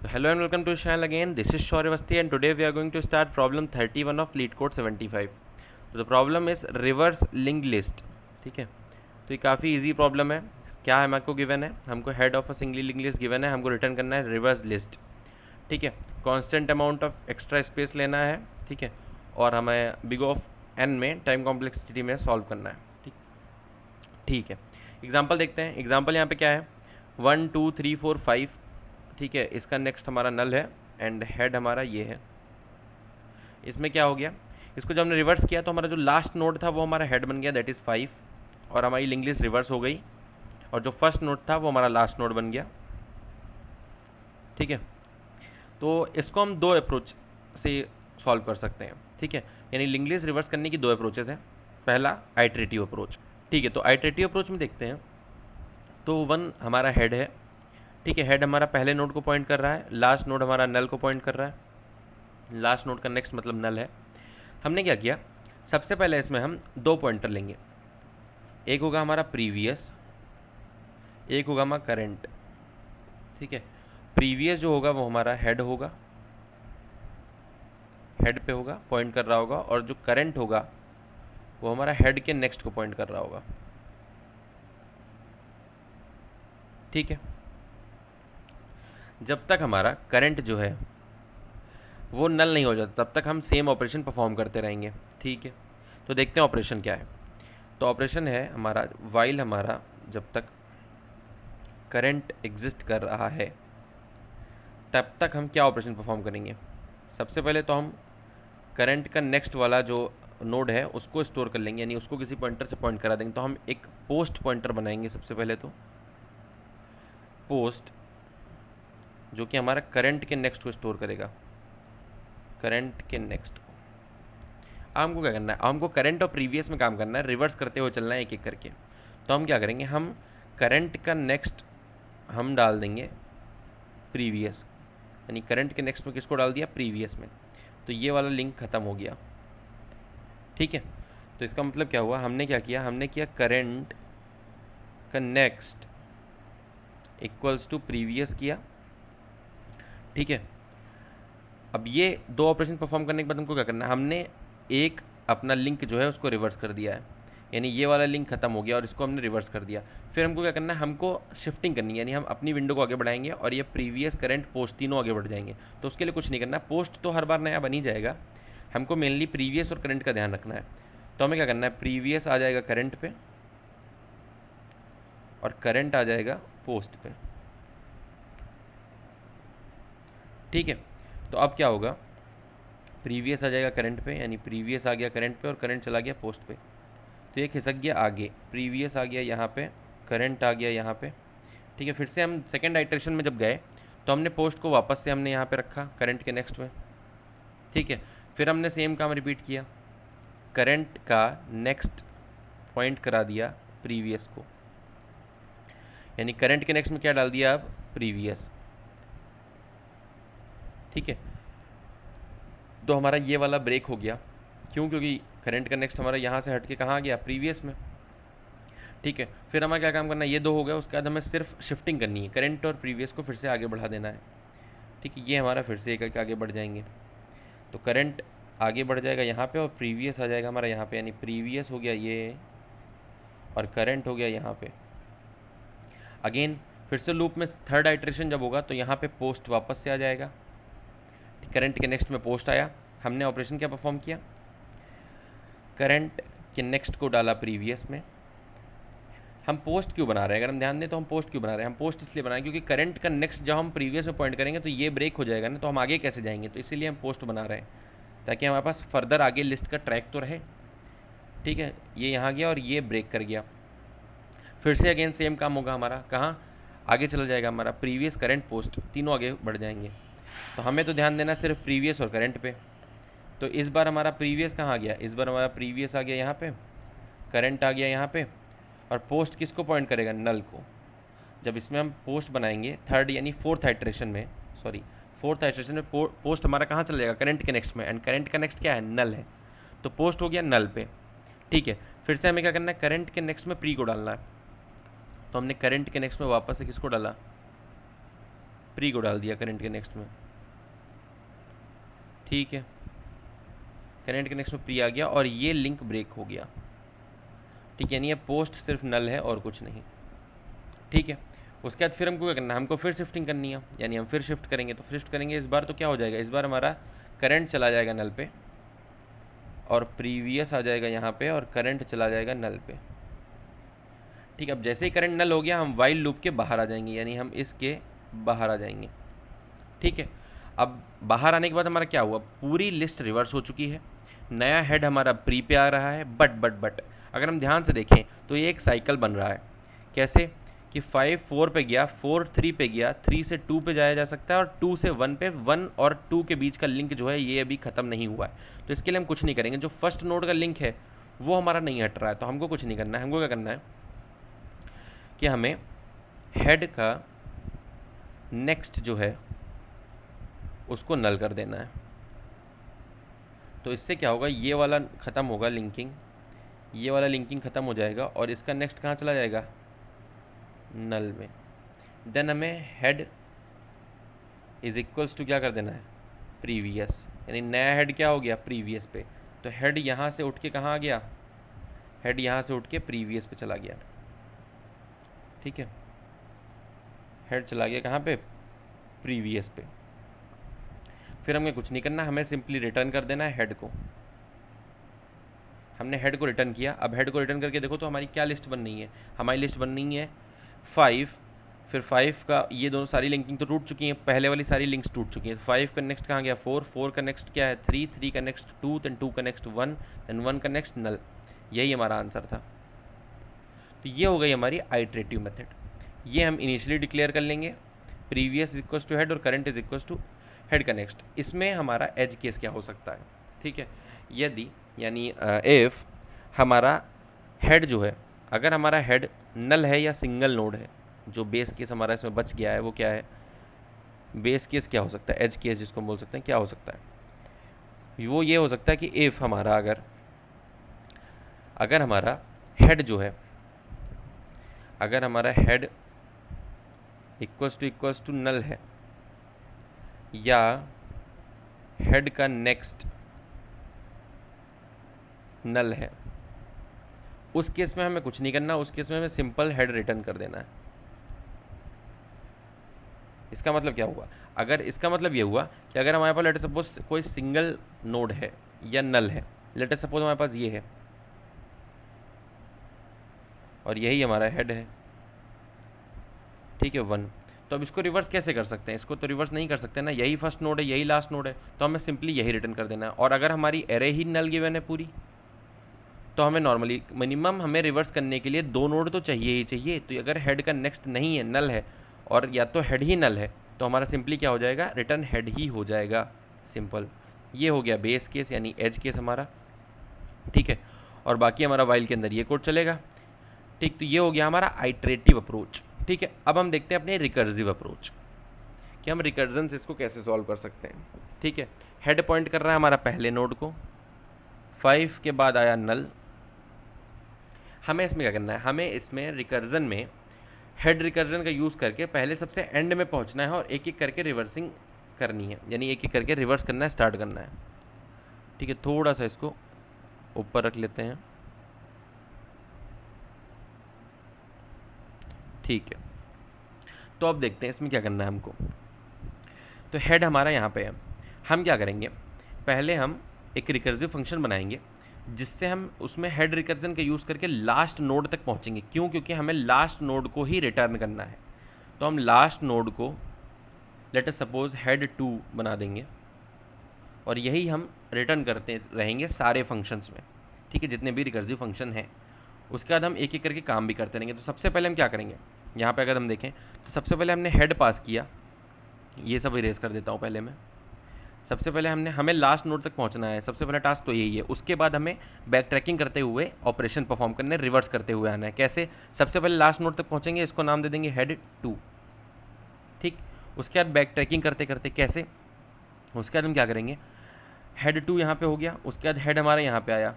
So hello and welcome to the channel again. This is Shaurya Avasthi and today we are going to start problem 31 of Leet Code 75. So the problem is reverse linked list. ठीक है, तो ये काफ़ी easy problem है. क्या है, हमको given है, हमको head of a singly link list given है, हमको रिटर्न करना है रिवर्स लिस्ट. ठीक है, constant amount of extra space लेना है. ठीक है, और हमें बिग ऑफ एन में टाइम कॉम्प्लेक्सिटी में सॉल्व करना है. ठीक है, एग्जाम्पल देखते हैं. एग्जाम्पल यहाँ पे क्या है, 1 2 3 4 5. ठीक है, इसका नेक्स्ट हमारा नल है एंड हेड हमारा ये है. इसमें क्या हो गया, इसको जब हमने रिवर्स किया तो हमारा जो लास्ट नोड था वो हमारा हेड बन गया, दैट इज़ 5, और हमारी लिंक लिस्ट रिवर्स हो गई. और जो फर्स्ट नोड था वो हमारा लास्ट नोड बन गया. ठीक है, तो इसको हम दो अप्रोच से सॉल्व कर सकते हैं. ठीक है, यानी लिंक लिस्ट रिवर्स करने की दो अप्रोचेस हैं. पहला आइटरेटिव अप्रोच. ठीक है, तो आइटरेटिव अप्रोच में देखते हैं. तो 1 हमारा हेड है. ठीक है, हेड हमारा पहले नोड को पॉइंट कर रहा है, लास्ट नोड हमारा नल को पॉइंट कर रहा है. लास्ट नोड का नेक्स्ट मतलब नल है. हमने क्या किया, सबसे पहले इसमें हम दो पॉइंटर लेंगे. एक होगा हमारा प्रीवियस, एक होगा हमारा करंट. ठीक है, प्रीवियस जो होगा वो हमारा हेड होगा, हेड पे होगा, पॉइंट कर रहा होगा. और जो करंट होगा वो हमारा हेड के नेक्स्ट को पॉइंट कर रहा होगा. ठीक है, जब तक हमारा करंट जो है वो नल नहीं हो जाता तब तक हम सेम ऑपरेशन परफॉर्म करते रहेंगे. ठीक है, तो देखते हैं ऑपरेशन क्या है. तो ऑपरेशन है हमारा वाइल हमारा जब तक करंट एग्जिस्ट कर रहा है तब तक हम क्या ऑपरेशन परफॉर्म करेंगे. सबसे पहले तो हम करंट का नेक्स्ट वाला जो नोड है उसको स्टोर कर लेंगे, यानी उसको किसी पॉइंटर से पॉइंट करा देंगे. तो हम एक पोस्ट पॉइंटर बनाएंगे सबसे पहले. तो पोस्ट जो कि हमारा करंट के नेक्स्ट को स्टोर करेगा, करंट के नेक्स्ट को. हमको क्या करना है, हमको करंट और प्रीवियस में काम करना है, रिवर्स करते हुए चलना है एक एक करके. तो हम क्या करेंगे, हम करंट का नेक्स्ट हम डाल देंगे प्रीवियस, यानी करंट के नेक्स्ट में किसको डाल दिया, प्रीवियस में. तो ये वाला लिंक ख़त्म हो गया. ठीक है, तो इसका मतलब क्या हुआ, हमने क्या किया, हमने किया करंट का नेक्स्ट इक्वल्स टू प्रीवियस किया. ठीक है, अब ये दो ऑपरेशन परफॉर्म करने के बाद हमको क्या करना है, हमने एक अपना लिंक जो है उसको रिवर्स कर दिया है, यानी ये वाला लिंक खत्म हो गया और इसको हमने रिवर्स कर दिया. फिर हमको क्या करना है, हमको शिफ्टिंग करनी है, यानी हम अपनी विंडो को आगे बढ़ाएंगे और ये प्रीवियस करंट पोस्ट तीनों आगे बढ़ जाएंगे. तो उसके लिए कुछ नहीं करना, पोस्ट तो हर बार नया बन ही जाएगा. हमको मेनली प्रीवियस और करंट का ध्यान रखना है. तो हमें क्या करना है, प्रीवियस आ जाएगा करंट पे और करंट आ जाएगा पोस्ट पे. ठीक है, तो अब क्या होगा, प्रीवियस आ जाएगा करंट पे, यानी प्रीवियस आ गया करंट पे और करंट चला गया पोस्ट पे. तो ये खिसक गया आगे, प्रीवियस आ गया यहाँ पे, करंट आ गया यहाँ पे. ठीक है, फिर से हम सेकंड आइटरेशन में जब गए तो हमने पोस्ट को वापस से हमने यहाँ पे रखा करंट के नेक्स्ट में. ठीक है, फिर हमने सेम काम रिपीट किया, करंट का नेक्स्ट पॉइंट करा दिया प्रीवियस को, यानी करंट के नेक्स्ट में क्या डाल दिया, अब प्रीवियस. ठीक है, तो हमारा ये वाला ब्रेक हो गया. क्यों, क्योंकि करंट का नेक्स्ट हमारा यहाँ से हट के कहाँ गया, प्रीवियस में. ठीक है, फिर हमें क्या काम करना है, ये दो हो गया, उसके बाद हमें सिर्फ शिफ्टिंग करनी है, करंट और प्रीवियस को फिर से आगे बढ़ा देना है. ठीक है, ये हमारा फिर से एक एक आगे बढ़ जाएंगे. तो करंट आगे बढ़ जाएगा यहाँ पे और प्रीवियस आ जाएगा हमारा यहाँ पे, यानी प्रीवियस हो गया ये और करंट हो गया यहाँ पे. अगेन फिर से लूप में थर्ड आइटरेशन जब होगा तो यहाँ पे पोस्ट वापस से आ जाएगा. करंट के नेक्स्ट में पोस्ट आया, हमने ऑपरेशन क्या परफॉर्म किया, करंट के नेक्स्ट को डाला प्रीवियस में. हम पोस्ट क्यों बना रहे हैं, अगर हम ध्यान दें तो हम पोस्ट क्यों बना रहे हैं, हम पोस्ट इसलिए बना रहे हैं क्योंकि करंट का नेक्स्ट जब हम प्रीवियस में पॉइंट करेंगे तो ये ब्रेक हो जाएगा ना, तो हम आगे कैसे जाएंगे. तो इसीलिए हम पोस्ट बना रहे हैं ताकि हमारे पास फर्दर आगे लिस्ट का ट्रैक तो रहे. ठीक है, ये यहाँ गया और ये ब्रेक कर गया. फिर से अगेन सेम काम होगा हमारा, कहाँ आगे चला जाएगा हमारा, प्रीवियस करंट पोस्ट तीनों आगे बढ़ जाएंगे. तो हमें तो ध्यान देना सिर्फ प्रीवियस और करंट पे. तो इस बार हमारा प्रीवियस कहाँ गया, इस बार हमारा प्रीवियस आ गया यहाँ पे, करंट आ गया यहाँ पे, और पोस्ट किसको पॉइंट करेगा, नल को. जब इसमें हम पोस्ट बनाएंगे थर्ड यानी फोर्थ आइटरेशन में पोस्ट हमारा कहाँ चला जाएगा, करंट के नेक्स्ट में, एंड करंट का नेक्स्ट क्या है, नल है. तो पोस्ट हो गया नल पे. ठीक है, फिर से हमें क्या करना है, करंट के नेक्स्ट में प्री को डालना है. तो हमने करंट के नेक्स्ट में वापस से किसको डाला, प्री को डाल दिया करंट के नेक्स्ट में, ठीक है, करंट के नेक्स्ट में प्री आ गया और ये लिंक ब्रेक हो गया, ठीक है, यानी ये पोस्ट सिर्फ नल है और कुछ नहीं, ठीक है। उसके बाद फिर हमको क्या करना है, हमको फिर शिफ्टिंग करनी है, यानी हम फिर शिफ्ट करेंगे, तो शिफ्ट करेंगे इस बार तो क्या हो जाएगा, इस बार हमारा करंट चला जाएगा नल पे और प्रीवियस आ जाएगा यहाँ पे और करंट चला जाएगा नल पे, ठीक है। अब जैसे ही करंट नल हो गया हम वाइल लूप के बाहर आ जाएंगे, यानी हम इसके बाहर आ जाएंगे, ठीक है। अब बाहर आने के बाद हमारा क्या हुआ, पूरी लिस्ट रिवर्स हो चुकी है, नया हेड हमारा प्री पे आ रहा है, बट अगर हम ध्यान से देखें तो ये एक साइकिल बन रहा है। कैसे कि 5 4 पे गया, 4 3 पे गया, 3 से 2 पे जाया जा सकता है और 2 से 1 पे, 1 और 2 के बीच का लिंक जो है ये अभी ख़त्म नहीं हुआ है। तो इसके लिए हम कुछ नहीं करेंगे, जो फर्स्ट नोड का लिंक है वो हमारा नहीं हट रहा है, तो हमको कुछ नहीं करना है। हमको क्या करना है कि हमें हेड का नेक्स्ट जो है उसको नल कर देना है। तो इससे क्या होगा, ये वाला ख़त्म होगा लिंकिंग, ये वाला लिंकिंग ख़त्म हो जाएगा और इसका नेक्स्ट कहाँ चला जाएगा, नल में। देन हमें हेड इज इक्वल्स टू क्या कर देना है, प्रीवियस, यानी नया हेड क्या हो गया, प्रीवियस पे। तो हेड यहाँ से उठ के कहाँ आ गया, हेड यहाँ से उठ के प्रीवियस पे चला गया, ठीक है, हेड चला गया कहाँ पे, प्रीवियस पे। फिर हमें कुछ नहीं करना, हमें सिंपली रिटर्न कर देना है हेड को। हमने हेड को रिटर्न किया, अब हेड को रिटर्न करके देखो तो हमारी क्या लिस्ट बन रही है, हमारी लिस्ट बन रही है 5, फिर 5 का ये दोनों सारी लिंकिंग तो टूट चुकी हैं, पहले वाली सारी लिंक्स टूट चुकी हैं। 5 का नेक्स्ट कहाँ गया, 4, 4 का नेक्स्ट क्या है, 3, 3 का नेक्स्ट 2, देन 2 का नेक्स्ट 1, देन 1 का नेक्स्ट नल। यही हमारा आंसर था। तो ये हो गई हमारी आइटरेटिव मेथड। ये हम इनिशियली डिक्लेयर कर लेंगे, प्रीवियस इक्वल टू हेड और current is equal to head का नेक्स्ट। इसमें हमारा एज केस क्या हो सकता है, ठीक है, यदि यानी इफ़ हमारा हेड जो है, अगर हमारा हेड नल है या सिंगल नोड है, जो बेस केस हमारा इसमें बच गया है वो क्या है, बेस केस क्या हो सकता है, एज केस जिसको हम बोल सकते हैं, क्या हो सकता है, वो ये हो सकता है कि इफ़ हमारा अगर हमारा हेड जो है, अगर हमारा हेड इक्वल्स टू नल है या हेड का नेक्स्ट नल है, उस केस में हमें कुछ नहीं करना, उस केस में हमें सिंपल हेड रिटर्न कर देना है। इसका मतलब क्या हुआ, अगर इसका मतलब ये हुआ कि अगर हमारे पास लेट सपोज कोई सिंगल नोड है या नल है, लेट सपोज हमारे पास ये है और यही हमारा हेड है, ठीक है, 1, तो अब इसको रिवर्स कैसे कर सकते हैं, इसको तो रिवर्स नहीं कर सकते ना, यही फर्स्ट नोड है, यही लास्ट नोड है, तो हमें सिंपली यही रिटर्न कर देना है। और अगर हमारी एरे ही नल गिवन है पूरी, तो हमें नॉर्मली मिनिमम हमें रिवर्स करने के लिए 2 नोड तो चाहिए ही चाहिए। तो अगर हेड का नेक्स्ट नहीं है, नल है, और या तो हेड ही नल है, तो हमारा सिंपली क्या हो जाएगा, रिटर्न हेड ही हो जाएगा, सिंपल। ये हो गया बेस केस यानी एज केस हमारा, ठीक है, और बाकी हमारा वाइल के अंदर ये कोड चलेगा, ठीक। तो ये हो गया हमारा आइटरेटिव अप्रोच, ठीक है। अब हम देखते हैं अपने रिकर्सिव अप्रोच कि हम रिकर्जन से इसको कैसे सॉल्व कर सकते हैं, ठीक है। हेड पॉइंट कर रहा है हमारा पहले नोड को, 5 के बाद आया नल। हमें इसमें क्या करना है, हमें इसमें रिकर्जन में हेड रिकर्जन का यूज़ करके पहले सबसे एंड में पहुंचना है और एक एक करके रिवर्सिंग करनी है, यानी एक एक करके रिवर्स करना है, स्टार्ट करना है, ठीक है। थोड़ा सा इसको ऊपर रख लेते हैं, ठीक है। तो अब देखते हैं इसमें क्या करना है हमको। तो हेड हमारा यहाँ पे है, हम क्या करेंगे, पहले हम एक रिकर्सिव फंक्शन बनाएंगे जिससे हम उसमें हेड रिकर्जन का यूज़ करके लास्ट नोड तक पहुँचेंगे। क्यों, क्योंकि हमें लास्ट नोड को ही रिटर्न करना है। तो हम लास्ट नोड को लेट अस सपोज हेड 2 बना देंगे और यही हम रिटर्न करते रहेंगे सारे फंक्शंस में, ठीक है, जितने भी रिकर्सिव फंक्शन हैं। उसके बाद हम एक एक करके काम भी करते रहेंगे। तो सबसे पहले हम क्या करेंगे, यहाँ पे अगर हम देखें तो सबसे पहले हमने हेड पास किया, ये सब इरेज कर देता हूँ पहले मैं। सबसे पहले हमें लास्ट नोड तक पहुँचना है, सबसे पहला टास्क तो यही है। उसके बाद हमें बैक ट्रैकिंग करते हुए ऑपरेशन परफॉर्म करने, रिवर्स करते हुए आना है। कैसे, सबसे पहले लास्ट नोड तक पहुँचेंगे, इसको नाम दे देंगे हेड 2, ठीक। उसके बाद बैक ट्रैकिंग करते करते कैसे, उसके बाद हम क्या करेंगे, हेड 2 यहाँ पे हो गया, उसके बाद हेड हमारा यहाँ पे आया,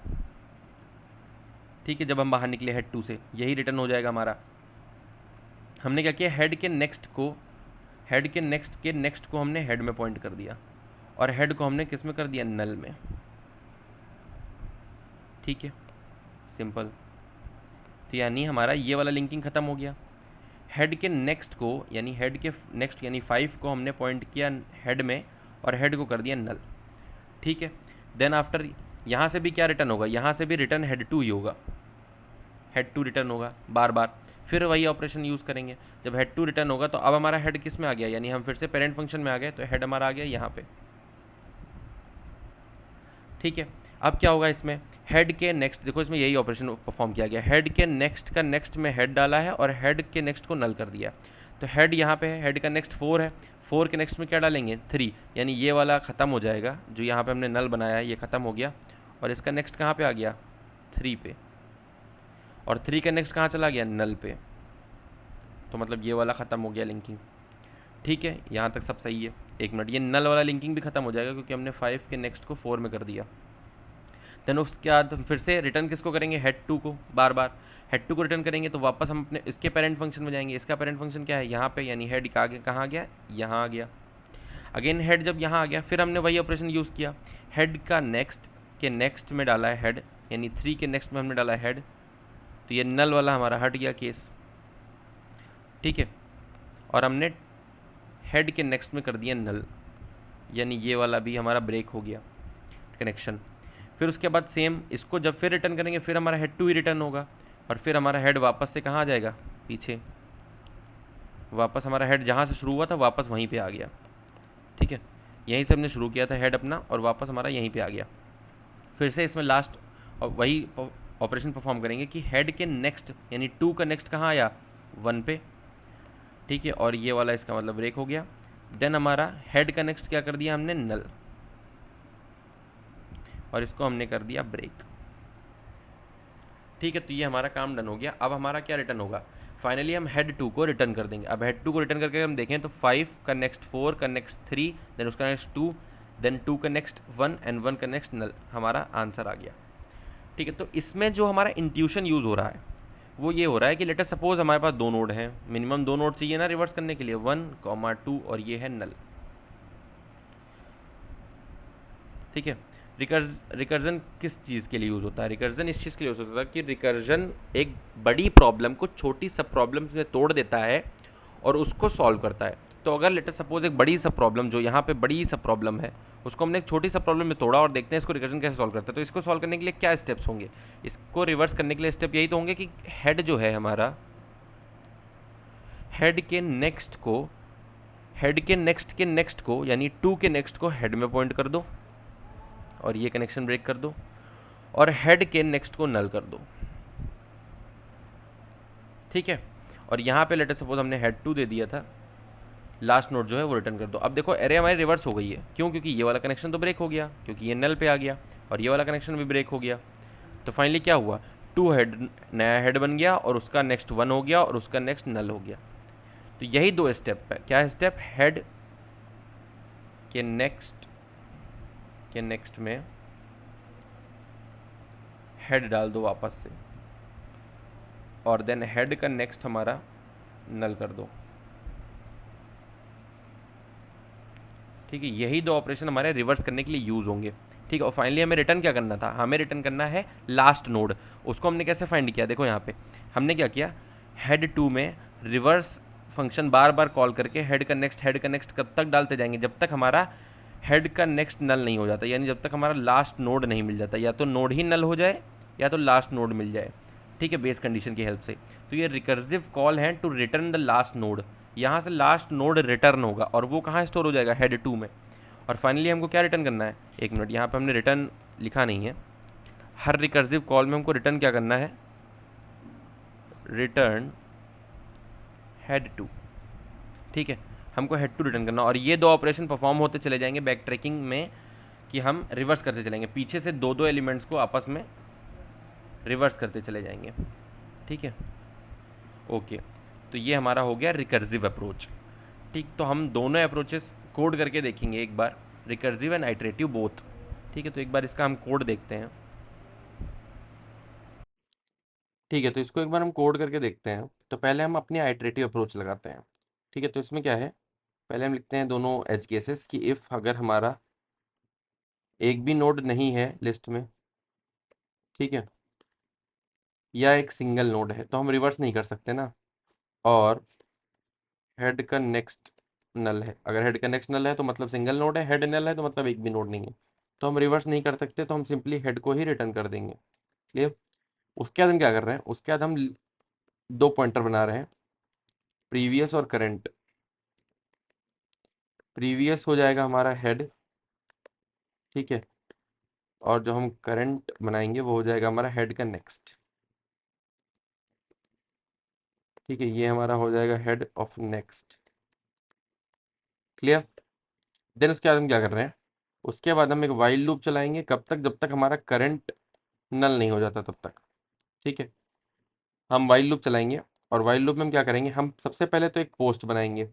ठीक है। जब हम बाहर निकले हेड 2 से, यही रिटर्न हो जाएगा हमारा। हमने क्या किया, हेड के नेक्स्ट को हेड के नेक्स्ट को हमने हेड में पॉइंट कर दिया, और हेड को हमने किस में कर दिया, नल में। ठीक है, सिंपल। तो यानी हमारा ये वाला लिंकिंग ख़त्म हो गया। हेड के नेक्स्ट को यानी हेड के नेक्स्ट यानी 5 को हमने पॉइंट किया हेड में, और हेड को कर दिया नल। ठीक है, देन आफ्टर यहाँ से भी क्या रिटर्न होगा, यहाँ से भी रिटर्न हेड टू ही होगा, हेड टू रिटर्न होगा बार बार। फिर वही ऑपरेशन यूज़ करेंगे। जब हेड टू रिटर्न होगा तो अब हमारा हेड किस में आ गया, यानी हम फिर से पेरेंट फंक्शन में आ गए, तो हेड हमारा आ गया यहाँ पे। ठीक है, अब क्या होगा इसमें, हेड के नेक्स्ट, देखो इसमें यही ऑपरेशन परफॉर्म किया गया, हेड के नेक्स्ट का नेक्स्ट में हेड डाला है और हेड के नेक्स्ट को नल कर दिया। तो हेड यहाँ पे है, हेड का नेक्स्ट 4 है, 4 के नेक्स्ट में क्या डालेंगे, 3, यानी ये वाला ख़त्म हो जाएगा, जो यहाँ पे हमने नल बनाया है ये ख़त्म हो गया, और इसका नेक्स्ट कहाँ पे आ गया, 3 पे, और 3 का नेक्स्ट कहाँ चला गया, नल पे। तो मतलब ये वाला ख़त्म हो गया लिंकिंग। ठीक है, यहाँ तक सब सही है। एक मिनट, ये नल वाला लिंकिंग भी ख़त्म हो जाएगा क्योंकि हमने 5 के नेक्स्ट को 4 में कर दिया। देन उसके बाद हम फिर से रिटर्न किसको करेंगे, हेड टू को, बार बार हेड टू को रिटर्न करेंगे, तो वापस हम अपने इसके पेरेंट फंक्शन में जाएंगे। इसका पेरेंट फंक्शन क्या है, यहाँ पे, यानी हेड का आगे कहाँ आ गया, यहाँ आ गया। अगेन हेड जब यहाँ आ गया, फिर हमने वही ऑपरेशन यूज़ किया, हेड का नेक्स्ट के नेक्स्ट में डाला है हेड, यानी 3 के नेक्स्ट में हमने डाला है हेड, तो ये नल वाला हमारा हट गया केस। ठीक है, और हमने हेड के नेक्स्ट में कर दिया नल, यानी ये वाला भी हमारा ब्रेक हो गया कनेक्शन। फिर उसके बाद सेम इसको जब फिर रिटर्न करेंगे, फिर हमारा हेड टू ही रिटर्न होगा, और फिर हमारा हेड वापस से कहाँ आ जाएगा, पीछे, वापस हमारा हेड जहाँ से शुरू हुआ था वापस वहीं पे आ गया। ठीक है, यहीं से हमने शुरू किया था हेड अपना, और वापस हमारा यहीं पे आ गया। फिर से इसमें लास्ट और वही ऑपरेशन परफॉर्म करेंगे कि हेड के नेक्स्ट यानी 2 का नेक्स्ट कहाँ आया, 1 पे। ठीक है, और ये वाला इसका मतलब ब्रेक हो गया। देन हमारा हेड का नेक्स्ट क्या कर दिया हमने, नल, और इसको हमने कर दिया ब्रेक। ठीक है, तो ये हमारा काम डन हो गया। अब हमारा क्या रिटर्न होगा, फाइनली हम हेड टू को रिटर्न कर देंगे। अब हेड टू को रिटर्न करके हम देखें तो 5 का नेक्स्ट 4 का नेक्स्ट 3, देन उसका नेक्स्ट 2, देन 2 का नेक्स्ट 1 एंड 1 का नेक्स्ट नल, हमारा आंसर आ गया। ठीक है, तो इसमें जो हमारा इंट्यूशन यूज़ हो रहा है वो ये हो रहा है कि लेटर सपोज हमारे पास 2 नोड हैं, मिनिमम 2 नोड चाहिए ना रिवर्स करने के लिए, 1, 2, और ये है नल। ठीक है, रिकर्जन किस चीज़ के लिए यूज़ होता है, रिकर्जन इस चीज़ के लिए यूज़ होता है कि रिकर्जन एक बड़ी प्रॉब्लम को छोटी सब प्रॉब्लम में तोड़ देता है और उसको सॉल्व करता है। तो अगर लेटर सपोज एक बड़ी सब प्रॉब्लम, जो यहाँ पे बड़ी सब प्रॉब्लम है, उसको हमने एक छोटी सब प्रॉब्लम में तोड़ा और देखते हैं इसको रिकर्जन कैसे सॉल्व करता है। तो इसको सॉल्व करने के लिए क्या स्टेप्स होंगे, इसको रिवर्स करने के लिए स्टेप यही तो होंगे कि हेड जो है हमारा, हेड के नेक्स्ट को, हेड के नेक्स्ट को यानी 2 के नेक्स्ट को हेड में पॉइंट कर दो, और ये कनेक्शन ब्रेक कर दो, और हेड के नेक्स्ट को नल कर दो। ठीक है, और यहाँ पे लेटर सपोज हमने हेड टू दे दिया था, लास्ट नोड जो है वो रिटर्न कर दो। अब देखो एरे हमारी रिवर्स हो गई है, क्यों, क्योंकि ये वाला कनेक्शन तो ब्रेक हो गया, क्योंकि ये नल पे आ गया, और ये वाला कनेक्शन भी ब्रेक हो गया। तो फाइनली क्या हुआ, 2 हेड, नया हेड बन गया, और उसका नेक्स्ट 1 हो गया, और उसका नेक्स्ट नल हो गया। तो यही 2 स्टेप है। क्या स्टेप, हेड के नेक्स्ट में हेड डाल दो वापस से, और देन हेड का नेक्स्ट हमारा नल कर दो। ठीक है, यही 2 ऑपरेशन हमारे रिवर्स करने के लिए यूज़ होंगे। ठीक है, और फाइनली हमें रिटर्न क्या करना था, हमें रिटर्न करना है लास्ट नोड। उसको हमने कैसे फाइंड किया, देखो यहाँ पे हमने क्या किया, हेड टू में रिवर्स फंक्शन बार बार कॉल करके हेड का नेक्स्ट कब तक डालते जाएंगे, जब तक हमारा हेड का नेक्स्ट नल नहीं हो जाता, यानी जब तक हमारा लास्ट नोड नहीं मिल जाता, या तो नोड ही नल हो जाए या तो लास्ट नोड मिल जाए। ठीक है, बेस कंडीशन की हेल्प से। तो ये रिकर्सिव कॉल है to return the last node. यहाँ से लास्ट नोड रिटर्न होगा, और वो कहाँ स्टोर हो जाएगा, हेड टू में। और फाइनली हमको क्या रिटर्न करना है, एक मिनट, यहाँ पे हमने रिटर्न लिखा नहीं है। हर रिकर्सिव कॉल में हमको रिटर्न क्या करना है, रिटर्न हेड टू। ठीक है, हमको हेड टू रिटर्न करना, और ये 2 ऑपरेशन परफॉर्म होते चले जाएंगे बैक ट्रैकिंग में, कि हम रिवर्स करते चलेंगे, पीछे से 2 एलिमेंट्स को आपस में रिवर्स करते चले जाएंगे। ठीक है, ओके, तो ये हमारा हो गया रिकर्सिव अप्रोच। ठीक, तो हम दोनों अप्रोचेस कोड करके देखेंगे एक बार, रिकर्सिव एंड आइटरेटिव बोथ। ठीक है, तो एक बार इसका हम कोड देखते हैं। ठीक है, तो इसको एक बार हम कोड करके देखते हैं। तो पहले हम अपनी आइटरेटिव अप्रोच लगाते हैं। ठीक है, तो इसमें क्या है, पहले हम लिखते हैं दोनों एज केसेस कि इफ़ अगर हमारा एक भी नोड नहीं है लिस्ट में, ठीक है, या एक सिंगल नोड है, तो हम रिवर्स नहीं कर सकते ना, और हेड का नेक्स्ट नल है। अगर हेड का नेक्स्ट नल है तो मतलब सिंगल नोड है, हेड नल है तो मतलब एक भी नोड नहीं है, तो हम रिवर्स नहीं कर सकते, तो हम सिंपली हेड को ही रिटर्न कर देंगे। क्लियर। उसके बाद हम क्या कर रहे हैं, उसके बाद हम दो पॉइंटर बना रहे हैं, प्रीवियस और करंट। प्रीवियस हो जाएगा हमारा हेड, ठीक है, और जो हम करंट बनाएंगे वो हो जाएगा हमारा हेड का नेक्स्ट, ठीक है, ये हमारा हो जाएगा head of next. Clear. Then उसके बाद हम क्या कर रहे हैं, उसके बाद हम एक वाइल लूप चलाएंगे, कब तक, जब तक हमारा करंट नल नहीं हो जाता तब तक। ठीक है, हम वाइल लूप चलाएंगे, और वाइल लूप में हम क्या करेंगे, हम सबसे पहले तो एक पोस्ट बनाएंगे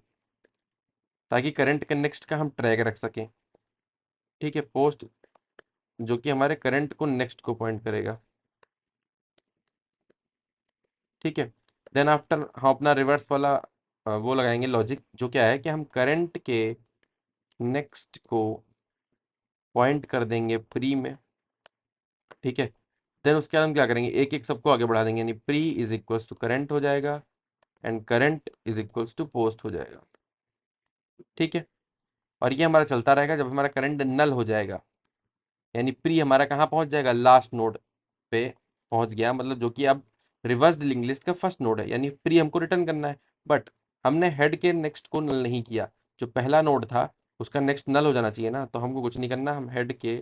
ताकि करंट के नेक्स्ट का हम ट्रैक रख सकें। ठीक है, पोस्ट जो कि हमारे करंट को नेक्स्ट को पॉइंट करेगा। ठीक है, देन आफ्टर हम अपना रिवर्स वाला वो लगाएंगे लॉजिक, जो क्या है कि हम करंट के नेक्स्ट को पॉइंट कर देंगे प्री में। ठीक है, देन उसके बाद हम क्या करेंगे, एक एक सबको आगे बढ़ा देंगे, यानी pre is equals to current हो जाएगा, and current is equals to post हो जाएगा। ठीक है, और ये हमारा चलता रहेगा जब हमारा करंट नल हो जाएगा, यानी प्री हमारा कहाँ पहुंच जाएगा, लास्ट नोड पे पहुंच गया, मतलब जो कि अब रिवर्स लिंक लिस्ट का फर्स्ट नोड है, यानी प्री हमको रिटर्न करना है, बट हमने हेड के नेक्स्ट को नल नहीं किया। जो पहला नोड था उसका नेक्स्ट नल हो जाना चाहिए ना, तो हमको कुछ नहीं करना, हम हेड के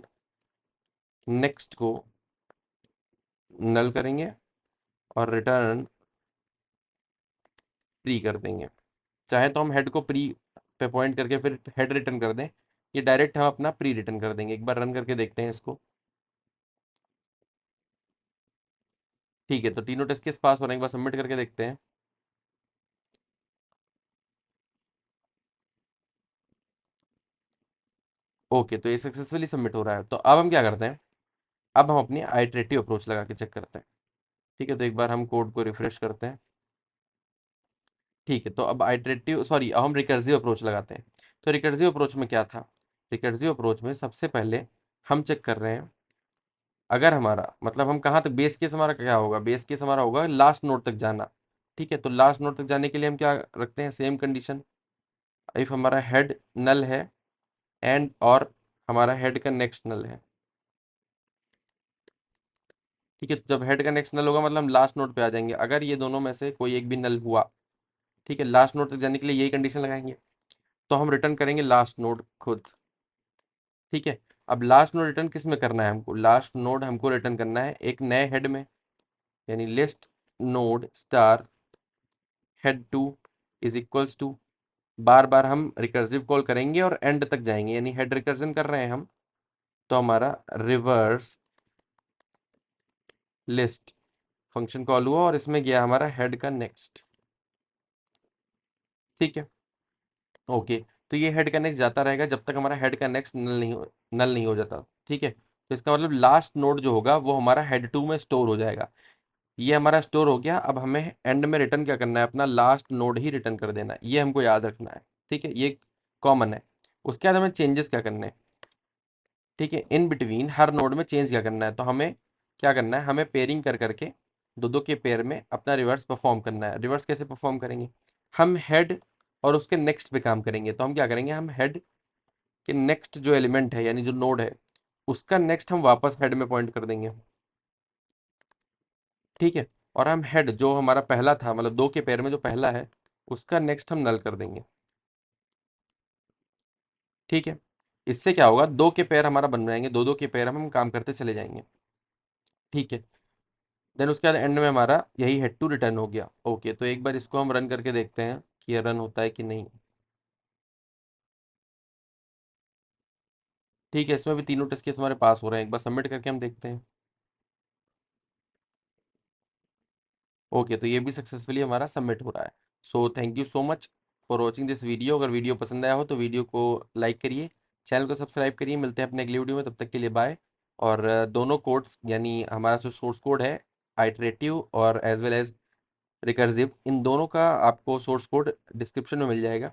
नेक्स्ट को नल करेंगे और रिटर्न प्री कर देंगे। चाहे तो हम हेड को प्री पे पॉइंट करके फिर हेड रिटर्न कर दें, ये डायरेक्ट हम अपना प्री रिटर्न कर देंगे। एक बार रन करके देखते हैं इसको। ठीक है, तो तीनों टेस्ट केस पास होने के बाद सबमिट करके देखते हैं। ओके, तो ये सक्सेसफुली सबमिट हो रहा है। तो अब हम क्या करते हैं, अब हम अपनी आइटरेटिव अप्रोच लगा के चेक करते हैं। ठीक है, तो एक बार हम कोड को रिफ्रेश करते हैं। ठीक है, तो अब आइटरेटिव सॉरी अब हम रिकर्सिव अप्रोच लगाते हैं। तो रिकर्सिव अप्रोच में क्या था, रिकर्सिव अप्रोच में सबसे पहले हम चेक कर रहे हैं, अगर हमारा मतलब हम कहाँ तक, बेस केस हमारा क्या होगा, बेस केस हमारा होगा लास्ट नोड तक जाना। ठीक है, तो लास्ट नोड तक जाने के लिए हम क्या रखते हैं, सेम कंडीशन, इफ हमारा हेड नल है एंड और हमारा हेड का नेक्स्ट नल है। ठीक है, तो जब हेड का नेक्स्ट नल होगा मतलब हम लास्ट नोड पे आ जाएंगे, अगर ये दोनों में से कोई एक भी नल हुआ, ठीक है, लास्ट नोड तक जाने के लिए यही कंडीशन लगाएंगे, तो हम रिटर्न करेंगे लास्ट नोड खुद। ठीक है, अब लास्ट नोड रिटर्न किस में करना है, हमको लास्ट नोड हमको रिटर्न करना है एक नए हेड में, यानी list node star head two is equals to, बार बार हम रिकर्सिव कॉल करेंगे और एंड तक जाएंगे, यानी हेड रिकर्जन कर रहे हैं हम, तो हमारा रिवर्स लिस्ट फंक्शन कॉल हुआ और इसमें गया हमारा हेड का नेक्स्ट। ठीक है, ओके, तो ये हेड का नेक्स्ट जाता रहेगा जब तक हमारा हेड का नेक्स्ट नल नहीं हो जाता। ठीक है, तो इसका मतलब लास्ट नोड जो होगा वो हमारा हेड टू में स्टोर हो जाएगा। ये हमारा स्टोर हो गया, अब हमें एंड में रिटर्न क्या करना है, अपना लास्ट नोड ही रिटर्न कर देना है, ये हमको याद रखना है। ठीक है, ये कॉमन है। उसके बाद हमें चेंजेस क्या करने हैं, ठीक है, इन बिटवीन हर नोड में चेंज क्या करना है, तो हमें क्या करना है, हमें पेयरिंग कर करके दो दो के पेयर में अपना रिवर्स परफॉर्म करना है। रिवर्स कैसे परफॉर्म करेंगे, हम हेड और उसके नेक्स्ट पे काम करेंगे, तो हम क्या करेंगे, हम हेड के नेक्स्ट जो एलिमेंट है यानी जो नोड है उसका नेक्स्ट हम वापस हेड में पॉइंट कर देंगे। ठीक है, और हम हेड जो हमारा पहला था, मतलब दो के पेयर में जो पहला है उसका नेक्स्ट हम नल कर देंगे। ठीक है, इससे क्या होगा, दो के पेयर हमारा बन जाएंगे, दो दो के पेयर हम काम करते चले जाएंगे। ठीक है, देन उसके बाद एंड में हमारा यही हेड टू रिटर्न हो गया। ओके, तो एक बार इसको हम रन करके देखते हैं कि ये रन होता है कि नहीं। ठीक है, इसमें भी तीनों टेस्ट केस हमारे पास हो रहे हैं, एक बार सबमिट करके हम देखते हैं। ओके, तो ये भी सक्सेसफुली हमारा सबमिट हो रहा है। So thank you so much for watching this video. अगर वीडियो पसंद आया हो तो वीडियो को लाइक करिए, चैनल को सब्सक्राइब करिए। मिलते हैं अपने अगले वीडियो में, तब तक के लिए बाय। और दोनों कोड्स यानी हमारा जो सोर्स कोड है आइटरेटिव और एज वेल एज रिकर्सिव, इन दोनों का आपको सोर्स कोड डिस्क्रिप्शन में मिल जाएगा।